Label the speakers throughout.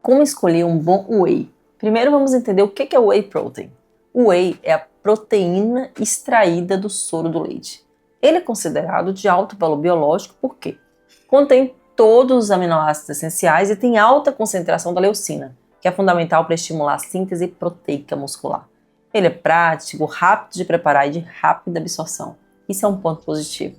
Speaker 1: Como escolher um bom whey? Primeiro vamos entender o que é whey protein. O whey é a proteína extraída do soro do leite. Ele é considerado de alto valor biológico porque contém todos os aminoácidos essenciais e tem alta concentração da leucina, que é fundamental para estimular a síntese proteica muscular. Ele é prático, rápido de preparar e de rápida absorção. Isso é um ponto positivo.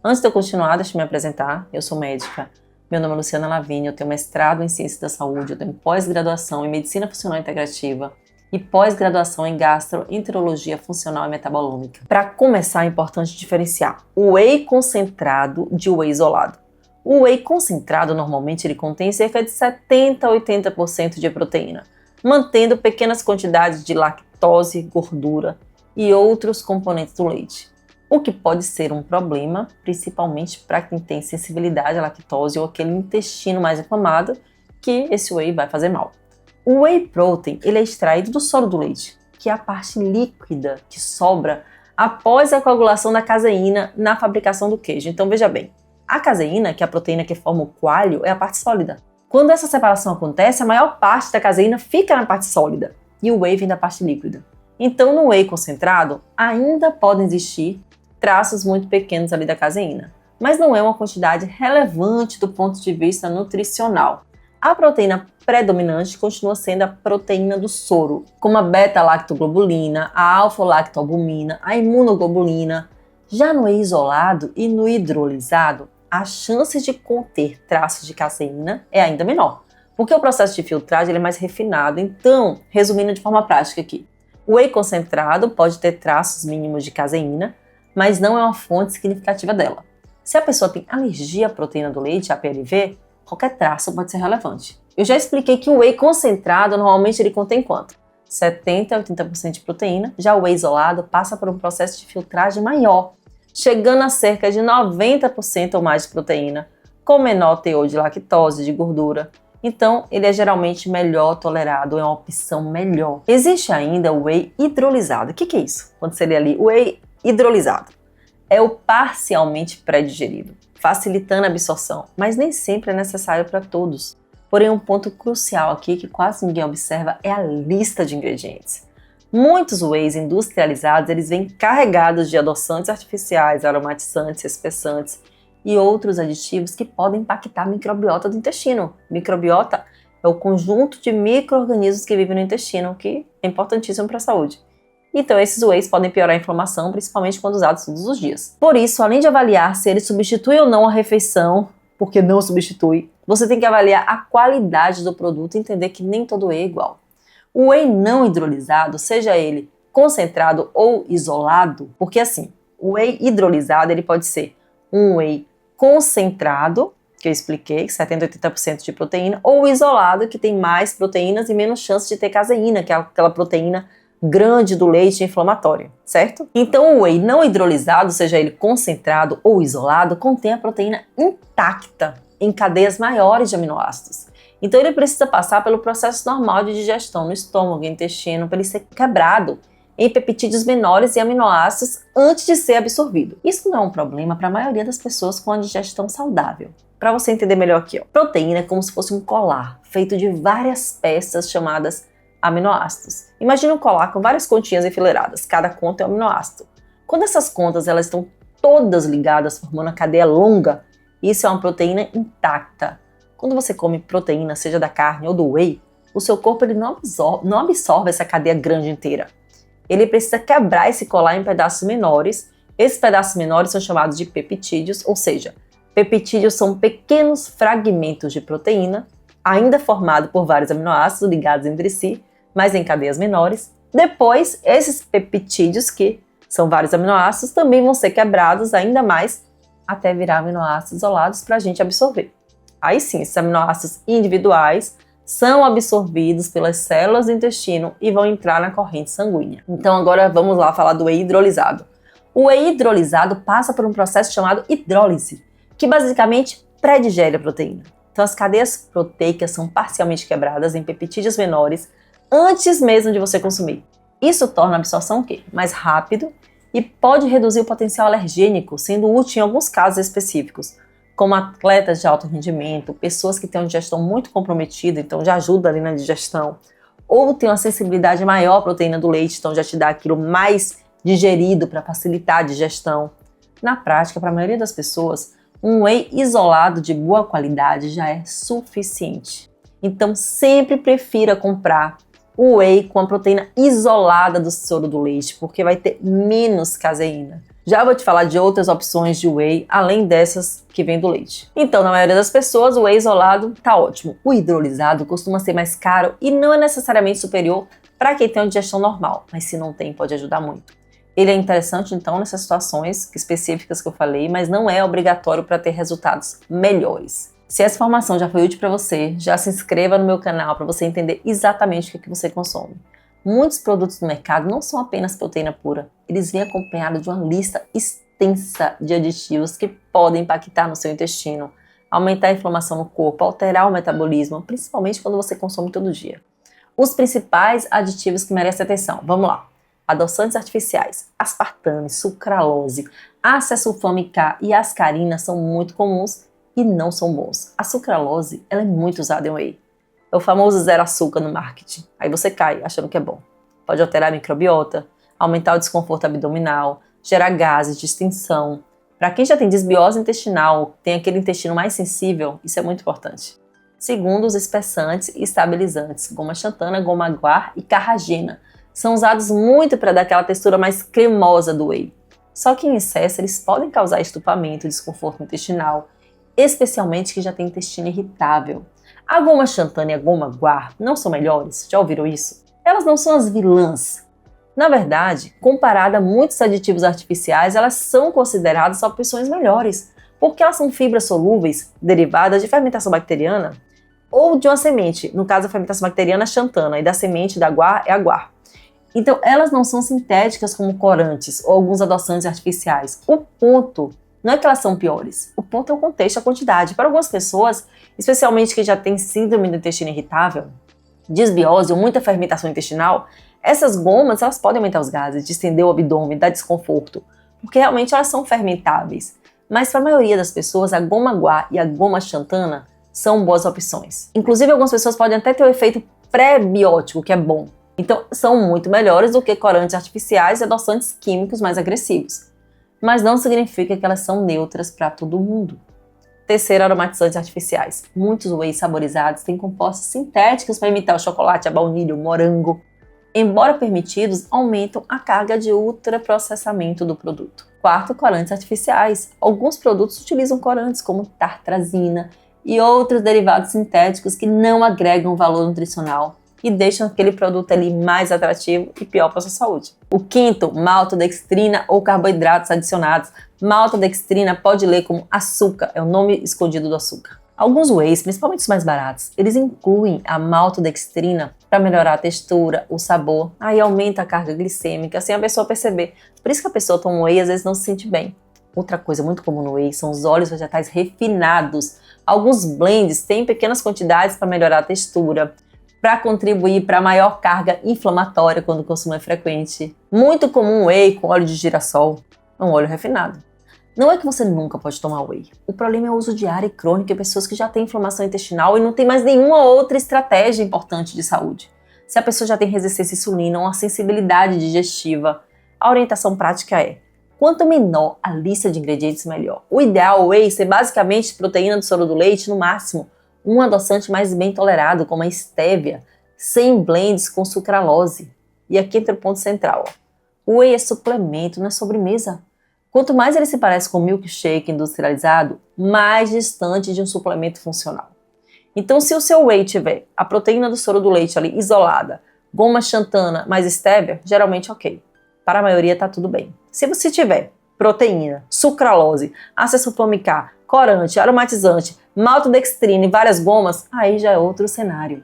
Speaker 1: Antes de eu continuar, deixa eu me apresentar. Eu sou médica. Meu nome é Luciana Lavigne, eu tenho mestrado em Ciências da Saúde, eu tenho pós-graduação em Medicina Funcional Integrativa e pós-graduação em Gastroenterologia Funcional e Metabolômica. Para começar, é importante diferenciar o whey concentrado de whey isolado. O whey concentrado, normalmente, ele contém cerca de 70% a 80% de proteína, mantendo pequenas quantidades de lactose, gordura e outros componentes do leite. O que pode ser um problema, principalmente para quem tem sensibilidade à lactose ou aquele intestino mais inflamado, que esse whey vai fazer mal. O whey protein ele é extraído do soro do leite, que é a parte líquida que sobra após a coagulação da caseína na fabricação do queijo. Então veja bem, a caseína, que é a proteína que forma o coalho, é a parte sólida. Quando essa separação acontece, a maior parte da caseína fica na parte sólida e o whey vem da parte líquida. Então no whey concentrado ainda podem existir traços muito pequenos ali da caseína, mas não é uma quantidade relevante do ponto de vista nutricional. A proteína predominante continua sendo a proteína do soro, como a beta-lactoglobulina, a alfa-lactoalbumina, a imunoglobulina. Já no whey isolado e no hidrolisado, a chance de conter traços de caseína é ainda menor, porque o processo de filtragem ele é mais refinado. Então, resumindo de forma prática aqui, o whey concentrado pode ter traços mínimos de caseína, mas não é uma fonte significativa dela. Se a pessoa tem alergia à proteína do leite, a PLV, qualquer traço pode ser relevante. Eu já expliquei que o whey concentrado, normalmente ele contém quanto? 70% a 80% de proteína, já o whey isolado passa por um processo de filtragem maior, chegando a cerca de 90% ou mais de proteína, com menor teor de lactose, de gordura. Então, ele é geralmente melhor tolerado, é uma opção melhor. Existe ainda o whey hidrolisado. O que é isso? Quando seria ali o whey hidrolisado. É o parcialmente pré-digerido, facilitando a absorção, mas nem sempre é necessário para todos. Porém, um ponto crucial aqui que quase ninguém observa é a lista de ingredientes. Muitos wheys industrializados, eles vêm carregados de adoçantes artificiais, aromatizantes, espessantes e outros aditivos que podem impactar a microbiota do intestino. Microbiota é o conjunto de micro-organismos que vivem no intestino, que é importantíssimo para a saúde. Então, esses wheys podem piorar a inflamação, principalmente quando usados todos os dias. Por isso, além de avaliar se ele substitui ou não a refeição, porque não substitui, você tem que avaliar a qualidade do produto e entender que nem todo whey é igual. O whey não hidrolisado, seja ele concentrado ou isolado, porque assim, o whey hidrolisado ele pode ser um whey concentrado, que eu expliquei, 70% a 80% de proteína, ou isolado, que tem mais proteínas e menos chance de ter caseína, que é aquela proteína grande do leite inflamatório, certo? Então o whey não hidrolisado, seja ele concentrado ou isolado, contém a proteína intacta em cadeias maiores de aminoácidos. Então ele precisa passar pelo processo normal de digestão no estômago e intestino para ele ser quebrado em peptídeos menores e aminoácidos antes de ser absorvido. Isso não é um problema para a maioria das pessoas com a digestão saudável. Para você entender melhor aqui, proteína é como se fosse um colar feito de várias peças chamadas aminoácidos. Imagina um colar com várias continhas enfileiradas, cada conta é um aminoácido. Quando essas contas elas estão todas ligadas, formando uma cadeia longa, isso é uma proteína intacta. Quando você come proteína, seja da carne ou do whey, o seu corpo ele não absorve essa cadeia grande inteira. Ele precisa quebrar esse colar em pedaços menores. Esses pedaços menores são chamados de peptídeos, ou seja, peptídeos são pequenos fragmentos de proteína, ainda formado por vários aminoácidos ligados entre si, mas em cadeias menores. Depois, esses peptídeos, que são vários aminoácidos, também vão ser quebrados ainda mais até virar aminoácidos isolados para a gente absorver. Aí sim, esses aminoácidos individuais são absorvidos pelas células do intestino e vão entrar na corrente sanguínea. Então agora vamos lá falar do whey hidrolisado. O whey hidrolisado passa por um processo chamado hidrólise, que basicamente pré-digere a proteína. Então as cadeias proteicas são parcialmente quebradas em peptídeos menores antes mesmo de você consumir. Isso torna a absorção o quê? Mais rápido e pode reduzir o potencial alergênico, sendo útil em alguns casos específicos, como atletas de alto rendimento, pessoas que têm uma digestão muito comprometida, então já ajuda ali na digestão, ou tem uma sensibilidade maior à proteína do leite, então já te dá aquilo mais digerido para facilitar a digestão. Na prática, para a maioria das pessoas, um whey isolado de boa qualidade já é suficiente. Então sempre prefira comprar o whey com a proteína isolada do soro do leite, porque vai ter menos caseína. Já vou te falar de outras opções de whey, além dessas que vem do leite. Então, na maioria das pessoas, o whey isolado tá ótimo. O hidrolisado costuma ser mais caro e não é necessariamente superior para quem tem uma digestão normal, mas se não tem, pode ajudar muito. Ele é interessante, então, nessas situações específicas que eu falei, mas não é obrigatório para ter resultados melhores. Se essa informação já foi útil para você, já se inscreva no meu canal para você entender exatamente o que você consome. Muitos produtos no mercado não são apenas proteína pura, eles vêm acompanhados de uma lista extensa de aditivos que podem impactar no seu intestino, aumentar a inflamação no corpo, alterar o metabolismo, principalmente quando você consome todo dia. Os principais aditivos que merecem atenção, vamos lá. Adoçantes artificiais, aspartame, sucralose, acesulfame K e ascarina são muito comuns e não são bons. A sucralose ela é muito usada em whey. É o famoso zero açúcar no marketing. Aí você cai achando que é bom. Pode alterar a microbiota, aumentar o desconforto abdominal, gerar gases, distensão. Para quem já tem desbiose intestinal, tem aquele intestino mais sensível, isso é muito importante. Segundo, os espessantes e estabilizantes, goma xantana, goma guar e carragena, são usados muito para dar aquela textura mais cremosa do whey. Só que em excesso eles podem causar estufamento e desconforto intestinal, especialmente quem já tem intestino irritável. A goma xantana e a goma guar não são melhores? Já ouviram isso? Elas não são as vilãs. Na verdade, comparada a muitos aditivos artificiais, elas são consideradas opções melhores, porque elas são fibras solúveis derivadas de fermentação bacteriana ou de uma semente, no caso da fermentação bacteriana xantana, e da semente da guar é a guar. Então, elas não são sintéticas como corantes ou alguns adoçantes artificiais. O ponto não é que elas são piores, o ponto é o contexto, a quantidade. Para algumas pessoas, especialmente que já têm síndrome do intestino irritável, desbiose ou muita fermentação intestinal, essas gomas elas podem aumentar os gases, distender o abdômen, dar desconforto, porque realmente elas são fermentáveis. Mas para a maioria das pessoas, a goma guar e a goma xantana são boas opções. Inclusive, algumas pessoas podem até ter o efeito pré-biótico, que é bom. Então, são muito melhores do que corantes artificiais e adoçantes químicos mais agressivos. Mas não significa que elas são neutras para todo mundo. Terceiro, aromatizantes artificiais. Muitos whey saborizados têm compostos sintéticos para imitar o chocolate, a baunilha, o morango. Embora permitidos, aumentam a carga de ultraprocessamento do produto. Quarto, corantes artificiais. Alguns produtos utilizam corantes como tartrazina e outros derivados sintéticos que não agregam valor nutricional e deixam aquele produto ali mais atrativo e pior para a sua saúde. O quinto, maltodextrina ou carboidratos adicionados. Maltodextrina pode ler como açúcar, é o nome escondido do açúcar. Alguns wheys, principalmente os mais baratos, eles incluem a maltodextrina para melhorar a textura, o sabor, aí aumenta a carga glicêmica, sem a pessoa perceber. Por isso que a pessoa toma whey e às vezes não se sente bem. Outra coisa muito comum no whey são os óleos vegetais refinados. Alguns blends têm pequenas quantidades para melhorar a textura, para contribuir para maior carga inflamatória quando o consumo é frequente. Muito comum whey com óleo de girassol, é um óleo refinado. Não é que você nunca pode tomar whey. O problema é o uso diário e crônico em pessoas que já têm inflamação intestinal e não tem mais nenhuma outra estratégia importante de saúde. Se a pessoa já tem resistência à insulina ou uma sensibilidade digestiva, a orientação prática é: quanto menor a lista de ingredientes, melhor. O ideal é o whey ser basicamente proteína do soro do leite, no máximo um adoçante mais bem tolerado, como a estévia, sem blends com sucralose. E aqui entra o ponto central. O whey é suplemento, não é sobremesa. Quanto mais ele se parece com milkshake industrializado, mais distante de um suplemento funcional. Então, se o seu whey tiver a proteína do soro do leite ali isolada, goma xantana mais estévia, geralmente ok. Para a maioria está tudo bem. Se você tiver proteína, sucralose, acesulfame K, corante, aromatizante, maltodextrina e várias gomas, aí já é outro cenário.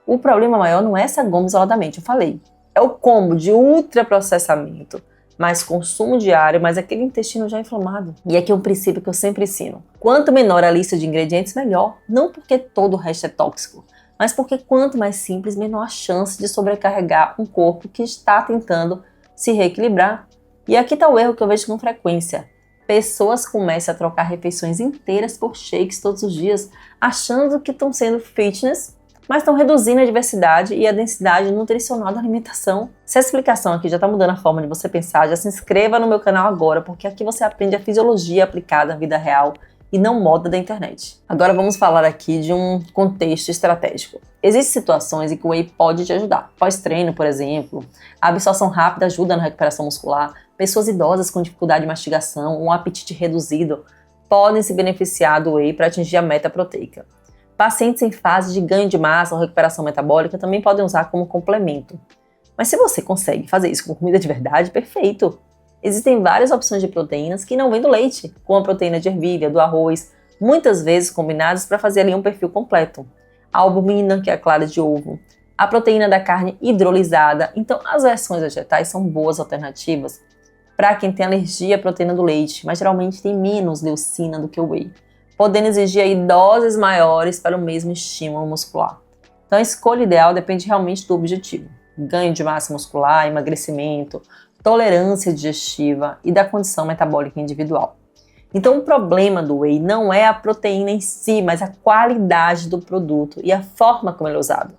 Speaker 1: O problema maior não é essa goma isoladamente, eu falei. É o combo de ultraprocessamento, mais consumo diário, mais aquele intestino já inflamado. E aqui é um princípio que eu sempre ensino. Quanto menor a lista de ingredientes, melhor. Não porque todo o resto é tóxico, mas porque quanto mais simples, menor a chance de sobrecarregar um corpo que está tentando se reequilibrar. E aqui está o erro que eu vejo com frequência. Pessoas começam a trocar refeições inteiras por shakes todos os dias, achando que estão sendo fitness, mas estão reduzindo a diversidade e a densidade nutricional da alimentação. Se essa explicação aqui já está mudando a forma de você pensar, já se inscreva no meu canal agora, porque aqui você aprende a fisiologia aplicada à vida real e não moda da internet. Agora vamos falar aqui de um contexto estratégico. Existem situações em que o whey pode te ajudar. Pós-treino, por exemplo, a absorção rápida ajuda na recuperação muscular. Pessoas idosas com dificuldade de mastigação, um apetite reduzido, podem se beneficiar do whey para atingir a meta proteica. Pacientes em fase de ganho de massa ou recuperação metabólica também podem usar como complemento. Mas se você consegue fazer isso com comida de verdade, perfeito! Existem várias opções de proteínas que não vêm do leite, como a proteína de ervilha, do arroz, muitas vezes combinadas para fazer ali um perfil completo. A albumina, que é a clara de ovo, a proteína da carne hidrolisada. Então, as versões vegetais são boas alternativas para quem tem alergia à proteína do leite, mas geralmente tem menos leucina do que o whey, podendo exigir aí doses maiores para o mesmo estímulo muscular. Então, a escolha ideal depende realmente do objetivo: ganho de massa muscular, emagrecimento, tolerância digestiva e da condição metabólica individual. Então, o problema do whey não é a proteína em si, mas a qualidade do produto e a forma como ele é usado.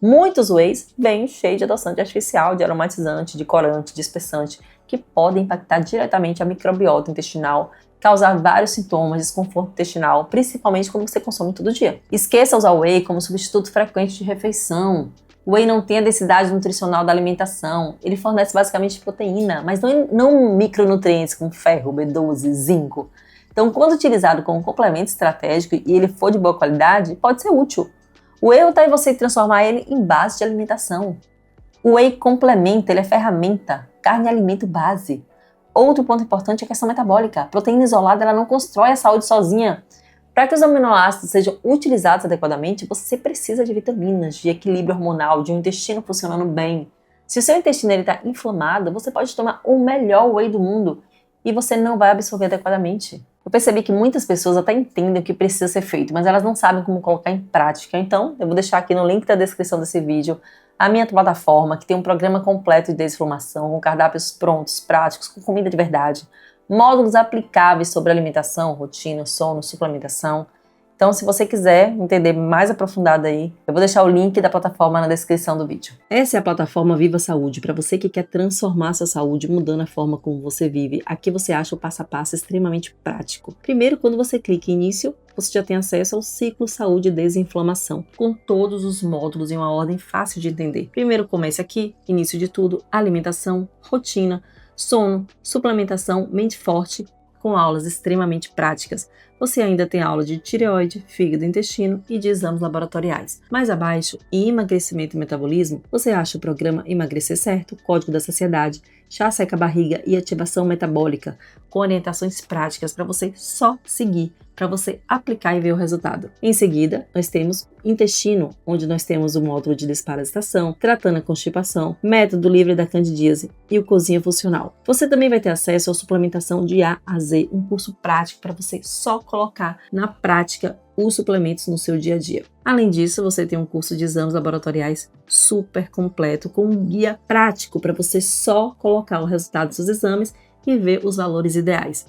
Speaker 1: Muitos wheys vêm cheios de adoçante artificial, de aromatizante, de corante, de espessante, que podem impactar diretamente a microbiota intestinal, causar vários sintomas de desconforto intestinal, principalmente quando você consome todo dia. Esqueça usar o whey como substituto frequente de refeição. O whey não tem a densidade nutricional da alimentação. Ele fornece basicamente proteína, mas não micronutrientes como ferro, B12, zinco. Então, quando utilizado como complemento estratégico e ele for de boa qualidade, pode ser útil. O erro está em você transformar ele em base de alimentação. O whey complementa, ele é ferramenta. Carne é alimento base. Outro ponto importante é a questão metabólica. A proteína isolada ela não constrói a saúde sozinha. Para que os aminoácidos sejam utilizados adequadamente, você precisa de vitaminas, de equilíbrio hormonal, de um intestino funcionando bem. Se o seu intestino está inflamado, você pode tomar o melhor whey do mundo e você não vai absorver adequadamente. Eu percebi que muitas pessoas até entendem o que precisa ser feito, mas elas não sabem como colocar em prática. Então, eu vou deixar aqui no link da descrição desse vídeo a minha plataforma, que tem um programa completo de desinflamação, com cardápios prontos, práticos, com comida de verdade, módulos aplicáveis sobre alimentação, rotina, sono, suplementação. Então, se você quiser entender mais aprofundado aí, eu vou deixar o link da plataforma na descrição do vídeo. Essa é a plataforma Viva Saúde, para você que quer transformar sua saúde, mudando a forma como você vive. Aqui você acha o passo a passo extremamente prático. Primeiro, quando você clica em início, você já tem acesso ao ciclo Saúde e Desinflamação, com todos os módulos em uma ordem fácil de entender. Primeiro, comece aqui, início de tudo, alimentação, rotina, sono, suplementação, mente forte, com aulas extremamente práticas. Você ainda tem aula de tireoide, fígado e intestino e de exames laboratoriais. Mais abaixo, em emagrecimento e metabolismo, você acha o programa Emagrecer Certo, Código da Saciedade, Chá Seca Barriga e Ativação Metabólica, com orientações práticas para você só seguir, para você aplicar e ver o resultado. Em seguida, nós temos intestino, onde nós temos o módulo de desparasitação, tratando a constipação, método livre da candidíase e o cozinha funcional. Você também vai ter acesso à suplementação de A a Z, um curso prático para você só colocar na prática os suplementos no seu dia a dia. Além disso, você tem um curso de exames laboratoriais super completo, com um guia prático para você só colocar o resultado dos seus exames e ver os valores ideais.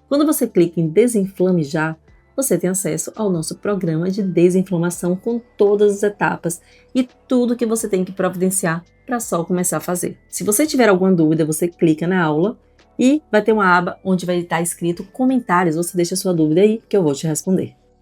Speaker 1: Quando você clica em Desinflame Já, você tem acesso ao nosso programa de desinflamação com todas as etapas e tudo que você tem que providenciar para só começar a fazer. Se você tiver alguma dúvida, você clica na aula e vai ter uma aba onde vai estar escrito comentários. Você deixa a sua dúvida aí que eu vou te responder.